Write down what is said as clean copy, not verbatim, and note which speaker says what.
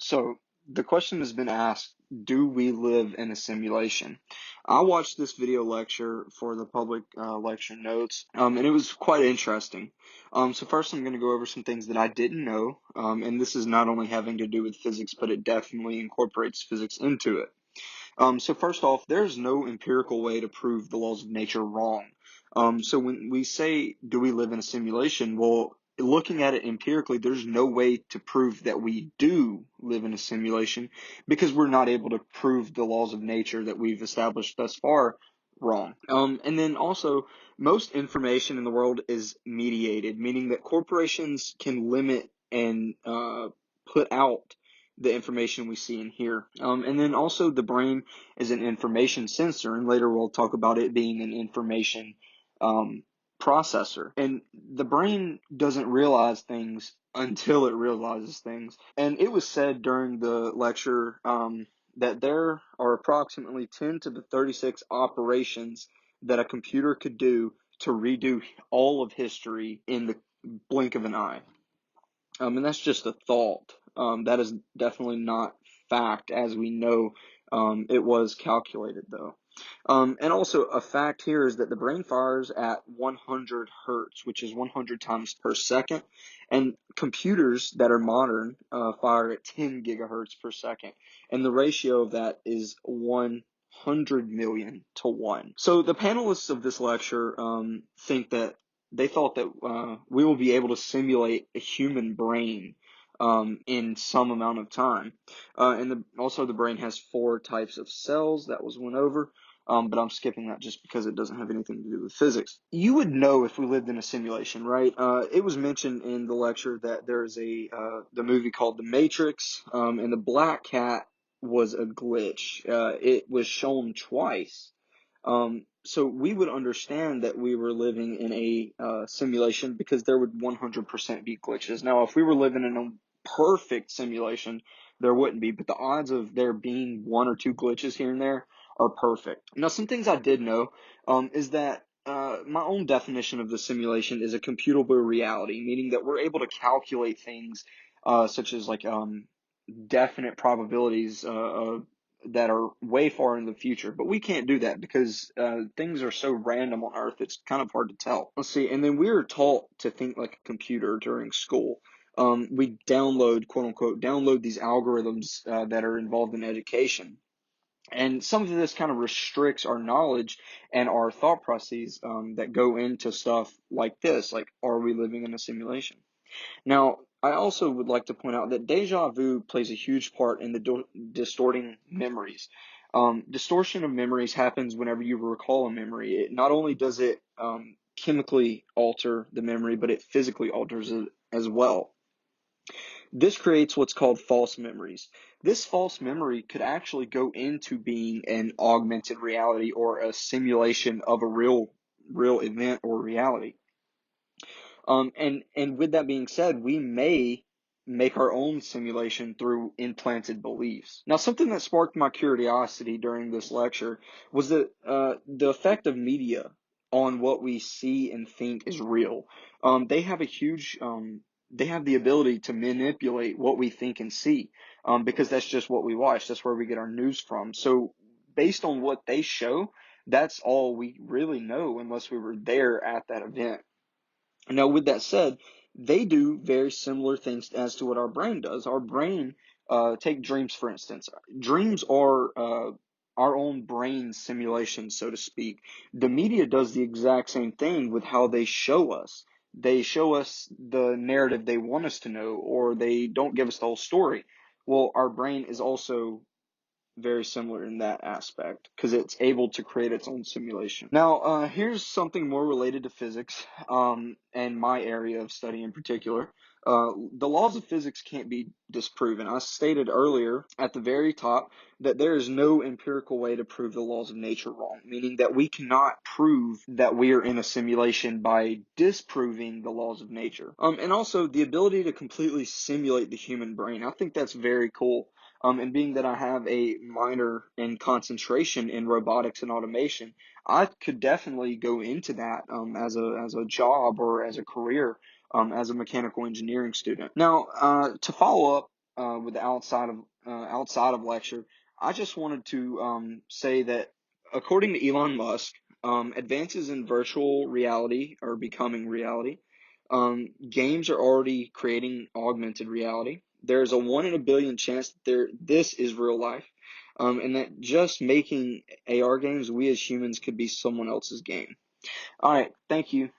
Speaker 1: So the question has been asked, do we live in a simulation? I watched this video lecture for the public lecture notes, and it was quite interesting. So first I'm going to go over some things that I didn't know, and this is not only having to do with physics, but it definitely incorporates physics into it. So first off, there's no empirical way to prove the laws of nature wrong. So when we say, do we live in a simulation? Well, looking at it empirically, there's no way to prove that we do live in a simulation because we're not able to prove the laws of nature that we've established thus far wrong. And then also, most information in the world is mediated, meaning that corporations can limit and put out the information we see and hear. And then also the brain is an information sensor, and later we'll talk about it being an information processor. And the brain doesn't realize things until it realizes things. And it was said during the lecture that there are approximately 10 to the 36 operations that a computer could do to redo all of history in the blink of an eye. And that's just a thought. That is definitely not fact, as we know. It was calculated, though. And also, a fact here is that the brain fires at 100 hertz, which is 100 times per second. And computers that are modern fire at 10 gigahertz per second. And the ratio of that is 100 million to 1. So the panelists of this lecture think that they thought that we will be able to simulate a human brain in some amount of time. And also the brain has 4 types of cells. That was went over. But I'm skipping that just because it doesn't have anything to do with physics. You would know if we lived in a simulation, right? It was mentioned in the lecture that there's the movie called The Matrix, and the black cat was a glitch. It was shown twice. So we would understand that we were living in a simulation because there would 100% be glitches. Now, if we were living in a perfect simulation, there wouldn't be, but the odds of there being 1 or 2 glitches here and there are perfect. Now, some things I did know is that my own definition of the simulation is a computable reality, meaning that we're able to calculate things such as like definite probabilities that are way far in the future. But we can't do that because things are so random on Earth, it's kind of hard to tell. Let's see, and then we are taught to think like a computer during school. We download, quote unquote, download these algorithms that are involved in education. And some of this kind of restricts our knowledge and our thought processes that go into stuff like this, like, are we living in a simulation? Now, I also would like to point out that deja vu plays a huge part in the distorting memories. Distortion of memories happens whenever you recall a memory. Not only does it chemically alter the memory, but it physically alters it as well. This creates what's called false memories. This false memory could actually go into being an augmented reality or a simulation of a real event or reality. And with that being said, we may make our own simulation through implanted beliefs. Now, something that sparked my curiosity during this lecture was that the effect of media on what we see and think is real. They have a huge they have the ability to manipulate what we think and see because that's just what we watch. That's where we get our news from. So based on what they show, that's all we really know unless we were there at that event. Now, with that said, they do very similar things as to what our brain does. Our brain, take dreams for instance. Dreams are our own brain simulation, so to speak. The media does the exact same thing with how they show us. They show us the narrative they want us to know, or they don't give us the whole story. Well, our brain is also very similar in that aspect because it's able to create its own simulation. Now, here's something more related to physics and my area of study in particular. The laws of physics can't be disproven. I stated earlier at the very top that there is no empirical way to prove the laws of nature wrong, meaning that we cannot prove that we are in a simulation by disproving the laws of nature. And also the ability to completely simulate the human brain. I think that's very cool. And being that I have a minor in concentration in robotics and automation, I could definitely go into that as a job or as a career as a mechanical engineering student. Now, to follow up with the outside of lecture, I just wanted to say that according to Elon Musk, advances in virtual reality are becoming reality. Games are already creating augmented reality. There's a 1 in a billion chance that this is real life, and that just making AR games, we as humans could be someone else's game. All right, thank you.